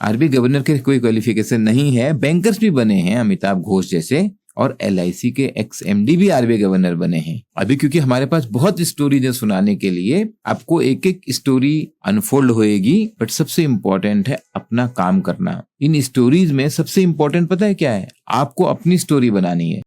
RBI governor के कोई qualification नहीं है, बैंकर्स भी बने हैं अमिताभ घोष जैसे, और एलआईसी के एक्स एमडी भी आरबीआई गवर्नर बने हैं। अभी क्योंकि हमारे पास बहुत स्टोरीज है सुनाने के लिए, आपको एक एक स्टोरी अनफोल्ड होएगी, बट सबसे इम्पोर्टेंट है अपना काम करना। इन स्टोरीज में सबसे इम्पोर्टेंट पता है क्या है? आपको अपनी स्टोरी बनानी है।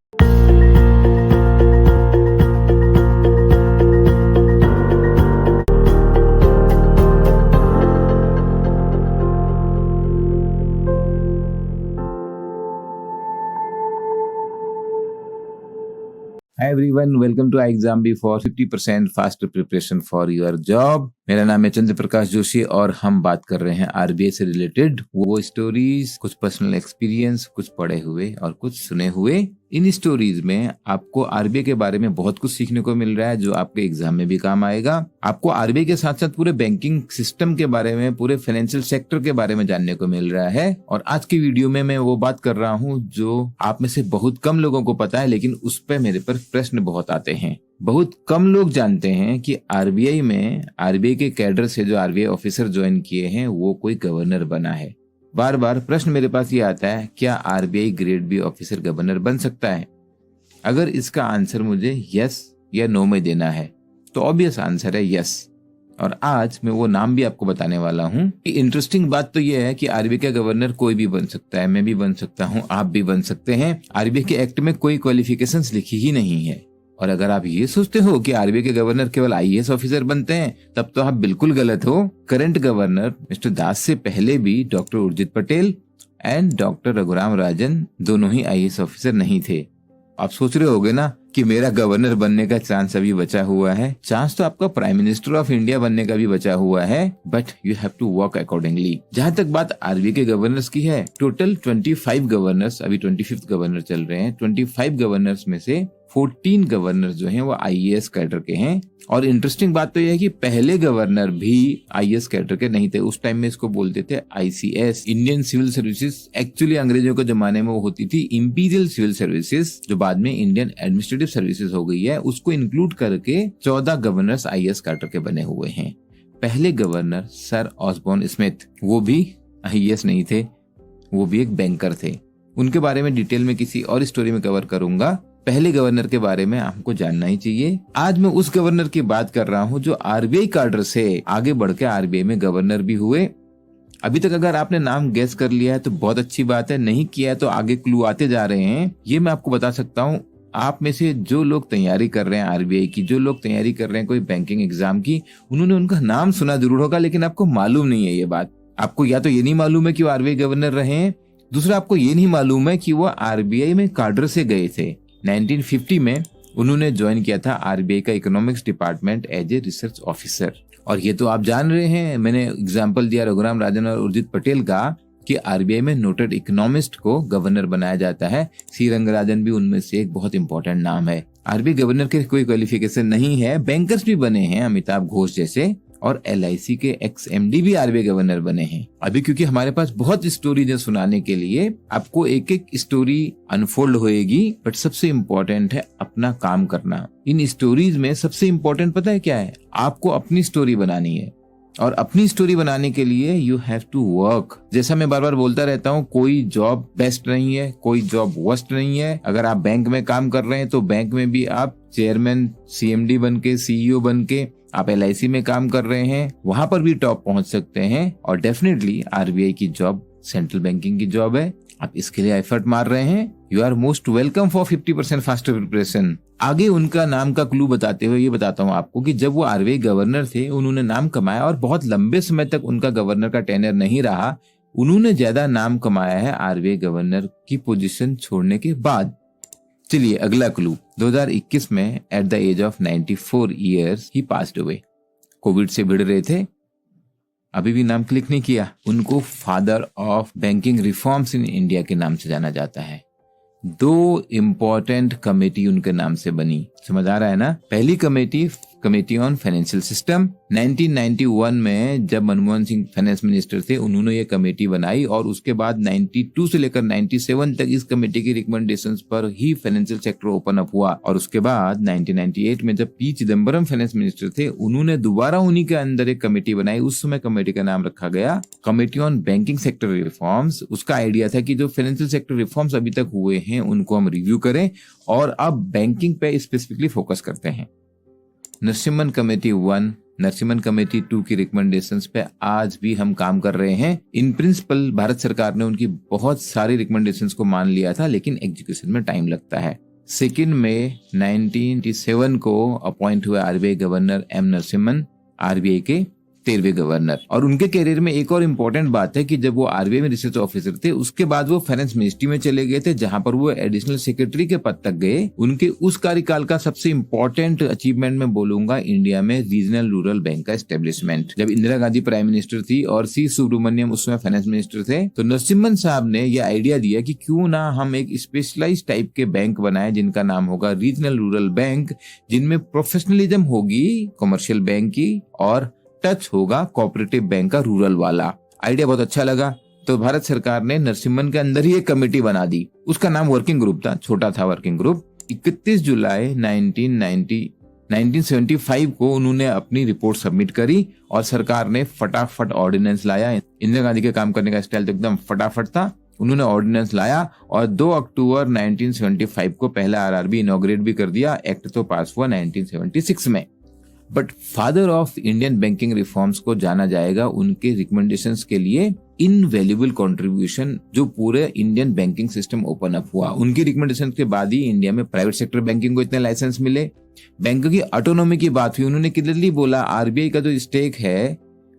Hi everyone, welcome to iExamBee for 50% faster preparation for your job। मेरा नाम है चंद्र प्रकाश जोशी और हम बात कर रहे हैं आरबीआई से रिलेटेड वो स्टोरीज, कुछ पर्सनल एक्सपीरियंस, कुछ पढ़े हुए और कुछ सुने हुए। इन स्टोरीज में आपको आरबीआई के बारे में बहुत कुछ सीखने को मिल रहा है जो आपके एग्जाम में भी काम आएगा। आपको आरबीआई के साथ साथ पूरे बैंकिंग सिस्टम के बारे में, पूरे फाइनेंशियल सेक्टर के बारे में जानने को मिल रहा है। और आज की वीडियो में मैं वो बात कर रहा हूँ जो आप में से बहुत कम लोगों को पता है, लेकिन उस पर मेरे पर प्रश्न बहुत आते हैं। बहुत कम लोग जानते हैं कि आरबीआई में, आरबीआई के कैडर से जो आरबीआई ऑफिसर ज्वाइन किए हैं वो कोई गवर्नर बना है। बार बार प्रश्न मेरे पास ये आता है, क्या RBI grade B officer governor बन सकता है? अगर इसका आंसर मुझे यस या नो में देना है तो ऑब्वियस आंसर है यस। और आज मैं वो नाम भी आपको बताने वाला हूँ। इंटरेस्टिंग बात तो ये है कि आरबीआई का गवर्नर कोई भी बन सकता है, मैं भी बन सकता हूँ, आप भी बन सकते हैं। आरबीआई के एक्ट में कोई क्वालिफिकेशंस लिखी ही नहीं है। और अगर आप ये सोचते हो कि आरबीआई के गवर्नर केवल आईएएस ऑफिसर बनते हैं, तब तो आप बिल्कुल गलत हो। करंट गवर्नर मिस्टर दास से पहले भी doctor Urjit Patel and doctor Raghuram Rajan दोनों ही आईएएस ऑफिसर नहीं थे। आप सोच रहे होगे ना कि मेरा गवर्नर बनने का चांस अभी बचा हुआ है। चांस तो आपका प्राइम मिनिस्टर ऑफ इंडिया बनने का भी बचा हुआ है, but you have to work accordingly. जहां तक बात आरबीआई के गवर्नर्स की है, टोटल 25 गवर्नर्स, अभी 25th गवर्नर चल रहे हैं। 25 गवर्नर्स में से 14 गवर्नर जो हैं वो आईएएस कैडर के हैं। और इंटरेस्टिंग बात तो यह है कि पहले गवर्नर भी आईएएस कैडर के नहीं थे। उस टाइम में इसको बोलते थे ICS, Indian civil services. Actually अंग्रेजों के जमाने में वो होती थी इंपीरियल सिविल सर्विसेज, जो बाद में इंडियन एडमिनिस्ट्रेटिव सर्विसेज हो गई है। उसको इंक्लूड करके 14 गवर्नर्स आईएएस कैडर के बने हुए हैं। पहले गवर्नर सर ऑसबॉर्न स्मिथ, वो भी आईएएस नहीं थे, वो भी एक बैंकर थे। उनके बारे में डिटेल में किसी और स्टोरी में कवर करूंगा। पहले गवर्नर के बारे में आपको जानना ही चाहिए। आज मैं उस गवर्नर की बात कर रहा हूं जो आरबीआई कैडर से आगे बढ़ के आरबीआई में गवर्नर भी हुए। अभी तक अगर आपने नाम गेस कर लिया है तो बहुत अच्छी बात है, नहीं किया है तो आगे क्लू आते जा रहे हैं। ये मैं आपको बता सकता हूँ, आप में से जो लोग तैयारी कर रहे हैं आरबीआई की, जो लोग तैयारी कर रहे हैं कोई बैंकिंग एग्जाम की, उन्होंने उनका नाम सुना जरूर होगा, लेकिन आपको मालूम नहीं है ये बात। आपको या तो ये नहीं मालूम है कि वो आरबीआई गवर्नर रहे हैं, दूसरा आपको ये नहीं मालूम है कि वो आरबीआई में कैडर से गए थे। 1950 में उन्होंने ज्वाइन किया था आरबीआई का economics department as a research officer. और ये तो आप जान रहे हैं, मैंने एग्जांपल दिया रघुराम राजन और उर्जित पटेल का, कि आरबीआई में नोटेड इकोनॉमिस्ट को गवर्नर बनाया जाता है। सी रंगराजन भी उनमें से एक बहुत इंपॉर्टेंट नाम है। आरबीआई गवर्नर के कोई क्वालिफिकेशन नहीं है, बैंकर्स भी बने हैं अमिताभ घोष जैसे, और एलआईसी के एक्स एमडी भी आरबीआई गवर्नर बने हैं। अभी क्योंकि हमारे पास बहुत स्टोरीज है सुनाने के लिए, आपको एक एक स्टोरी अनफोल्ड होएगी, बट सबसे इम्पोर्टेंट है अपना काम करना। इन स्टोरीज में सबसे इम्पोर्टेंट पता है क्या है? आपको अपनी स्टोरी बनानी है। और अपनी स्टोरी बनाने के लिए यू हैव टू वर्क। जैसा मैं बार बार बोलता रहता हूँ, कोई जॉब बेस्ट नहीं है, कोई जॉब वर्स्ट नहीं है। अगर आप बैंक में काम कर रहे हैं तो बैंक में भी आप चेयरमैन, सीएमडी बन के, सीईओ बन के, आप एलआईसी में काम कर रहे हैं, वहां पर भी टॉप पहुंच सकते हैं। और डेफिनेटली आरबीआई की जॉब सेंट्रल बैंकिंग की जॉब है, आप इसके लिए एफर्ट मार रहे हैं, you are most welcome for 50% faster preparation. आगे उनका नाम का क्लू बताते हुए ये बताता हूँ आपको कि जब वो आरबीआई गवर्नर थे, उन्होंने नाम कमाया और बहुत लंबे समय तक उनका गवर्नर का टेन्योर नहीं रहा। उन्होंने ज्यादा नाम कमाया है आरबीआई गवर्नर की पोजीशन छोड़ने के बाद। चलिए अगला क्लू, 2021 में at the age of 94 years he passed away. Covid से भिड़ रहे थे, अभी भी नाम क्लिक नहीं किया। उनको father of banking reforms in India के नाम से जाना जाता है। 2 इम्पोर्टेंट कमेटी उनके नाम से बनी, समझ आ रहा है ना? पहली committee committee on financial system. 1991 में जब मनमोहन सिंह फाइनेंस मिनिस्टर थे, उन्होंने ये कमेटी बनाई और उसके बाद 92 से लेकर 97 तक इस कमेटी की रिकमेंडेशंस पर ही फाइनेंशियल सेक्टर ओपन अप हुआ। और उसके बाद 1998 में जब पी चिदम्बरम फाइनेंस मिनिस्टर थे, उन्होंने दोबारा उन्हीं के अंदर एक कमेटी बनाई। उस समय कमेटी का नाम रखा गया committee on banking sector reforms. उसका आइडिया था कि जो फाइनेंशियल सेक्टर रिफॉर्म्स अभी तक हुए हैं उनको हम रिव्यू करें और अब बैंकिंग पे स्पेसिफिकली फोकस करते हैं। नरसिम्हन कमेटी 1, नरसिम्हन कमेटी 2 की रिकमेंडेशंस पे आज भी हम काम कर रहे हैं। इन प्रिंसिपल भारत सरकार ने उनकी बहुत सारी रिकमेंडेशंस को मान लिया था, लेकिन एग्जीक्यूशन में टाइम लगता है। 2 मई 1987 को अपॉइंट हुए RBI governor M Narasimhan, RBI के 13वें गवर्नर। और उनके करियर में एक और इम्पोर्टेंट बात है कि जब वो आरबीआई में रिसर्च ऑफिसर थे, उसके बाद वो फाइनेंस मिनिस्ट्री में चले गए थे, जहां पर वो एडिशनल सेक्रेटरी के पद तक गए। उनके उस कार्यकाल का सबसे इम्पोर्टेंट अचीवमेंट मैं बोलूंगा इंडिया में रीजनल रूरल बैंक का एस्टेब्लिशमेंट। जब इंदिरा गांधी प्राइम मिनिस्टर थी और सी सुब्रमण्यम उस समय फाइनेंस मिनिस्टर थे, तो नरसिम्हन साहब ने यह आइडिया दिया कि क्यों ना हम एक स्पेशलाइज्ड टाइप के बैंक बनाए जिनका नाम होगा रीजनल रूरल बैंक, जिनमें प्रोफेशनलिज्म होगी कमर्शियल बैंक की और टच होगा कोऑपरेटिव बैंक का रूरल वाला। आइडिया बहुत अच्छा लगा, तो भारत सरकार ने नरसिम्हन के अंदर ही एक कमेटी बना दी। उसका नाम वर्किंग ग्रुप था, छोटा था वर्किंग ग्रुप। 31 जुलाई 1975 को उन्होंने अपनी रिपोर्ट सबमिट करी और सरकार ने फटाफट ऑर्डिनेंस लाया। इंदिरा गांधी के काम करने का स्टाइल तो एकदम फटाफट था। उन्होंने ऑर्डिनेंस लाया और 2 अक्टूबर 1975 को पहला आरआरबी इनॉग्रेट भी कर दिया। एक्ट तो पास हुआ 1976 में। But father of Indian banking reforms को जाना जाएगा उनके रिकमेंडेशंस के लिए इनवैल्यूएबल कंट्रीब्यूशन, जो पूरे Indian banking system open up हुआ। उनकी रिकमेंडेशंस के बाद ही इंडिया में प्राइवेट सेक्टर बैंकिंग को इतने लाइसेंस मिले। बैंक की ऑटोनॉमी की बात हुई। उन्होंने क्लियरली बोला आरबीआई का जो स्टेक है,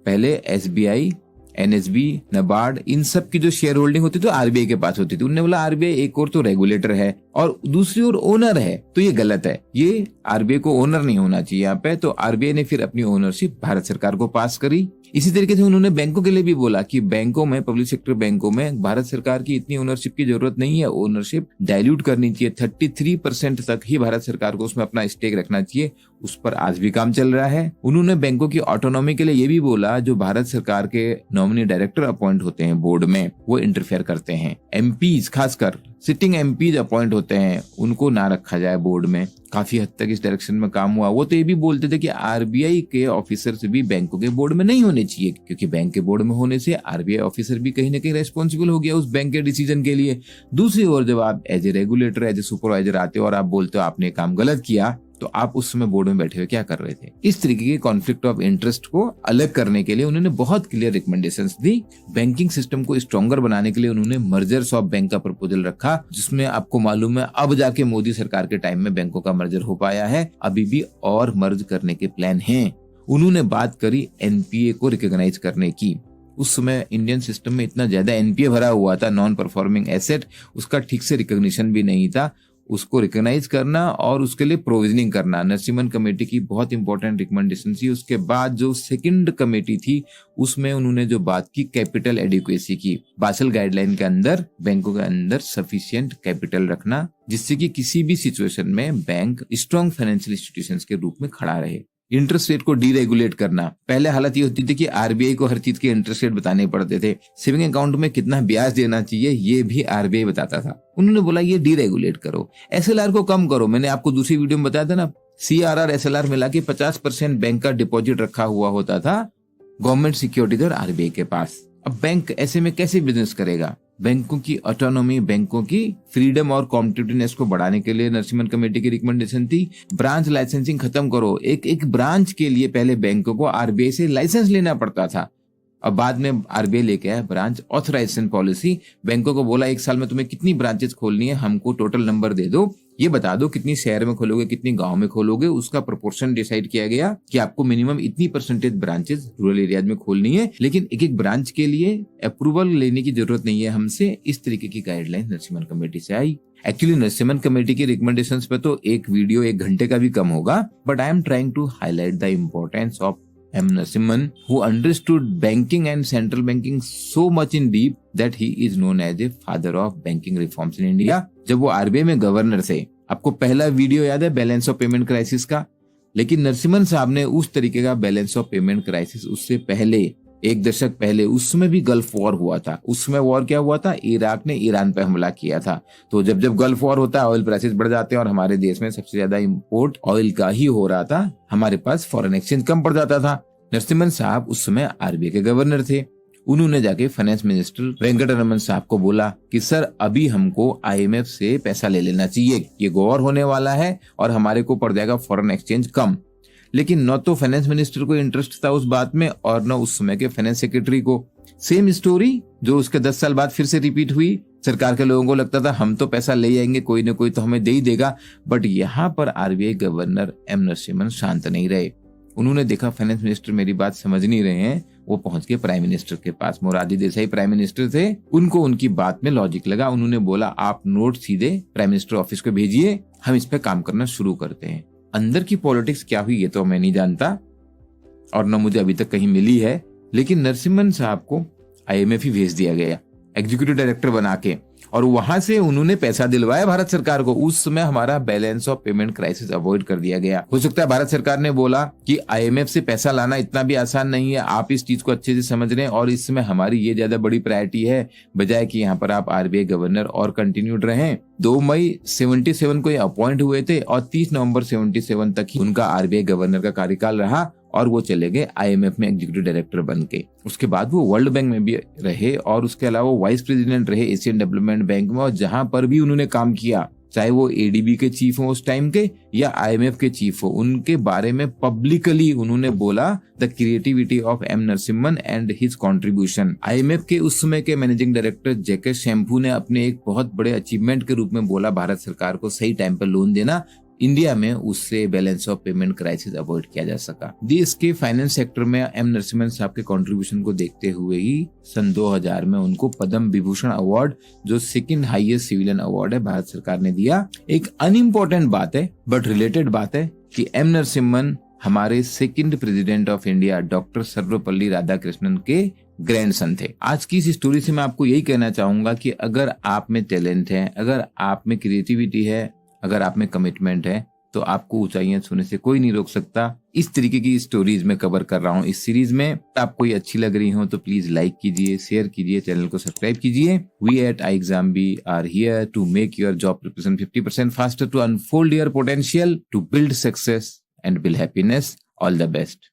पहले एसबीआई, एनएसबी, नबार्ड, इन सब की जो शेयर होल्डिंग होती थी तो आरबीआई के पास होती थी। उन्होंने बोला आरबीआई एक और तो रेगुलेटर है और दूसरी ओर ओनर है, तो ये गलत है, ये आरबीआई को ओनर नहीं होना चाहिए यहाँ पे। तो आरबीआई ने फिर अपनी ओनरशिप भारत सरकार को पास करी। इसी तरीके से उन्होंने बैंकों के लिए भी बोला कि बैंकों में, पब्लिक सेक्टर बैंकों में भारत सरकार की इतनी ओनरशिप की जरूरत नहीं है, ओनरशिप डाइल्यूट करनी चाहिए। 33% तक ही भारत सरकार को उसमें अपना स्टेक रखना चाहिए। उस पर आज भी काम चल रहा है। उन्होंने बैंकों की ऑटोनॉमी के लिए ये भी बोला, जो भारत सरकार के नॉमिनी डायरेक्टर अपॉइंट होते हैं बोर्ड में, वो इंटरफेयर करते हैं। एमपीज, खासकर सिटिंग एमपीज अपॉइंट होते हैं, उनको ना रखा जाए बोर्ड में। काफी हद तक इस डायरेक्शन में काम हुआ। वो तो ये भी बोलते थे कि आरबीआई के ऑफिसर्स भी बैंकों के बोर्ड में नहीं होने चाहिए, क्योंकि बैंक के बोर्ड में होने से आरबीआई ऑफिसर भी कहीं ना कहीं रेस्पॉन्सिबल हो गया उस बैंक के डिसीजन के लिए। दूसरी ओर जब आप as a regulator, as a supervisor आते हो और आप बोलते हो आपने काम गलत किया, तो आप उस समय बोर्ड में बैठे हुए क्या कर रहे थे? इस तरीके के कॉन्फ्लिक्ट ऑफ इंटरेस्ट को अलग करने के लिए उन्होंने बहुत क्लियर रिकमेंडेशंस दी। बैंकिंग सिस्टम को स्ट्रॉन्गर बनाने के लिए उन्होंने मर्जर्स ऑफ बैंक का प्रपोजल रखा, जिसमें आपको मालूम है अब जाके मोदी सरकार के टाइम में बैंकों का मर्जर हो पाया है। अभी भी और मर्ज करने के प्लान हैं। उन्होंने बात करी एनपीए को रिकॉग्नाइज करने की। उस समय इंडियन सिस्टम में इतना ज्यादा एनपीए भरा हुआ था, नॉन परफॉर्मिंग एसेट, उसका ठीक से रिकॉग्निशन भी नहीं था। उसको रिकॉग्नाइज करना और उसके लिए प्रोविजनिंग करना नरसिम्हन कमेटी की बहुत इंपॉर्टेंट रिकमेंडेशन थी। उसके बाद जो सेकंड कमेटी थी, उसमें उन्होंने जो बात की कैपिटल एडिक्वेसी की। बासल गाइडलाइन के अंदर बैंकों के अंदर सफिशिएंट कैपिटल रखना, जिससे कि किसी भी सिचुएशन में बैंक स्ट्रॉन्ग फाइनेंशियल इंस्टीट्यूशंस के रूप में खड़ा रहे। इंटरेस्ट रेट को डीरेगुलेट करना। पहले हालत ये होती थी कि आरबीआई को हर चीज के इंटरेस्ट रेट बताने पड़ते थे। सेविंग अकाउंट में कितना ब्याज देना चाहिए ये भी आरबीआई बताता था। उन्होंने बोला ये डीरेगुलेट करो, एसएलआर को कम करो। मैंने आपको दूसरी वीडियो में बताया था ना, सीआरआर एसएलआर मिला के 50% बैंक का डिपॉजिट रखा हुआ होता था गवर्नमेंट सिक्योरिटीज और आरबीआई के पास। अब बैंक ऐसे में कैसे बिजनेस करेगा? बैंकों की ऑटोनॉमी, बैंकों की फ्रीडम और कॉम्पिटिटिवनेस को बढ़ाने के लिए नरसिम्हन कमेटी की रिकमेंडेशन थी ब्रांच लाइसेंसिंग खत्म करो। एक ब्रांच के लिए पहले बैंकों को आरबीआई से लाइसेंस लेना पड़ता था, अब बाद में आरबीआई लेके आया ब्रांच ऑथराइजेशन पॉलिसी। बैंकों को बोला 1 साल में तुम्हें कितनी ब्रांचेस खोलनी है, हमको टोटल नंबर दे दो, ये बता दो कितनी शहर में खोलोगे, कितनी गांव में खोलोगे। उसका प्रोपोर्शन डिसाइड किया गया कि आपको मिनिमम इतनी परसेंटेज ब्रांचेस रूरल एरियाज में खोलनी है, लेकिन एक ब्रांच के लिए अप्रूवल लेने की जरूरत नहीं है हमसे। इस तरीके की गाइडलाइन नरसिम्हन कमेटी से आई। एक्चुअली नरसिम्हन कमेटी की रिकमेंडेशंस पे तो एक वीडियो 1 घंटे का भी कम होगा, but I am trying to highlight the importance of M. Narasimhan, who understood banking and central banking so much in deep that he is known as a father of banking reforms in India. जब वो RBI में governor थे, आपको पहला video याद है balance of payment crisis का? लेकिन नरसिम्हन साहब ने उस तरीके का बैलेंस ऑफ पेमेंट क्राइसिस उससे पहले, एक दशक पहले, उसमें भी गल्फ वॉर हुआ था। उसमें वॉर क्या हुआ था, इराक ने ईरान पे हमला किया था। तो जब जब गल्फ वॉर होता है ऑयल प्राइसेस बढ़ जाते हैं और हमारे देश में सबसे ज्यादा इंपोर्ट ऑयल का ही हो रहा था, हमारे पास फॉरेन एक्सचेंज कम पड़ जाता था। नरसिम्हन साहब उस समय आरबीआई के गवर्नर थे। उन्होंने जाके फाइनेंस मिनिस्टर वेंकटरमन साहब को बोला कि सर अभी हमको आईएमएफ से पैसा ले लेना चाहिए, ये वॉर होने वाला है और हमारे को पड़ जाएगा फॉरेन एक्सचेंज कम। लेकिन न तो फाइनेंस मिनिस्टर को इंटरेस्ट था उस बात में और न उस समय के फाइनेंस सेक्रेटरी को। सेम स्टोरी जो उसके 10 साल बाद फिर से रिपीट हुई। सरकार के लोगों को लगता था हम तो पैसा ले आएंगे, कोई न कोई तो हमें दे ही देगा। बट यहाँ पर आरबीआई गवर्नर एम नरसिम्हन शांत नहीं रहे। उन्होंने देखा फाइनेंस मिनिस्टर मेरी बात समझ नहीं रहे हैं, वो पहुंच के प्राइम मिनिस्टर के पास। मोरारजी देसाई प्राइम मिनिस्टर थे, उनको उनकी बात में लॉजिक लगा। उन्होंने बोला आप नोट सीधे प्राइम मिनिस्टर ऑफिस को भेजिए, हम इस पे काम करना शुरू करते हैं। अंदर की पॉलिटिक्स क्या हुई ये तो मैं नहीं जानता और न मुझे अभी तक कहीं मिली है, लेकिन नरसिम्हन साहब को आईएमएफ ही भेज दिया गया एग्जीक्यूटिव डायरेक्टर बना के, और वहां से उन्होंने पैसा दिलवाया भारत सरकार को। उस समय हमारा balance of payment crisis avoid कर दिया गया। हो सकता है भारत सरकार ने बोला कि आईएमएफ से पैसा लाना इतना भी आसान नहीं है, आप इस चीज को अच्छे से समझ रहे हैं और इस समय हमारी ये ज्यादा बड़ी प्रायोरिटी है, बजाय कि यहाँ पर आप आरबीआई गवर्नर और कंटिन्यूड रहें। 2 मई 77 को ये अपॉइंट हुए थे और 30 नवंबर 77 तक ही उनका आरबीआई गवर्नर का कार्यकाल रहा और वो चले गए आईएमएफ में एग्जीक्यूटिव डायरेक्टर बन के। उसके बाद वो वर्ल्ड बैंक में भी रहे और उसके अलावा वाइस प्रेसिडेंट रहे एशियन डेवलपमेंट बैंक में। और जहां पर भी उन्होंने काम किया, चाहे वो एडीबी के चीफ हो उस टाइम के या आईएमएफ के चीफ हो, उनके बारे में पब्लिकली उन्होंने बोला the creativity of M Narasimhan and his contribution. IMF के उस समय के मैनेजिंग डायरेक्टर जेके शैम्पू ने अपने एक बहुत बड़े अचीवमेंट के रूप में बोला भारत सरकार को सही टाइम पर लोन देना, इंडिया में उससे balance of payment crisis avoid किया जा सका। देश के फाइनेंस सेक्टर में एम नरसिम्हन साहब के कंट्रीब्यूशन को देखते हुए ही सन 2000 में उनको पद्म विभूषण अवार्ड, जो सेकंड हाईएस्ट सिविलियन अवार्ड है, भारत सरकार ने दिया। एक अनइम्पोर्टेंट बात है बट रिलेटेड बात है कि एम नरसिम्हन हमारे second president of India doctor Sarvepalli Radhakrishnan के ग्रैंडसन थे। आज की इस स्टोरी से मैं आपको यही कहना चाहूंगा कि अगर आप में टैलेंट है, अगर आप में क्रिएटिविटी है, अगर आप में कमिटमेंट है, तो आपको ऊंचाइयां छूने से कोई नहीं रोक सकता। इस तरीके की स्टोरीज में कवर कर रहा हूं इस सीरीज में। आपको ये अच्छी लग रही हो तो प्लीज लाइक कीजिए, शेयर कीजिए, चैनल को सब्सक्राइब कीजिए। We at iExamBee are here to make your job preparation 50% faster, to unfold your potential, to build success and build happiness. All the best.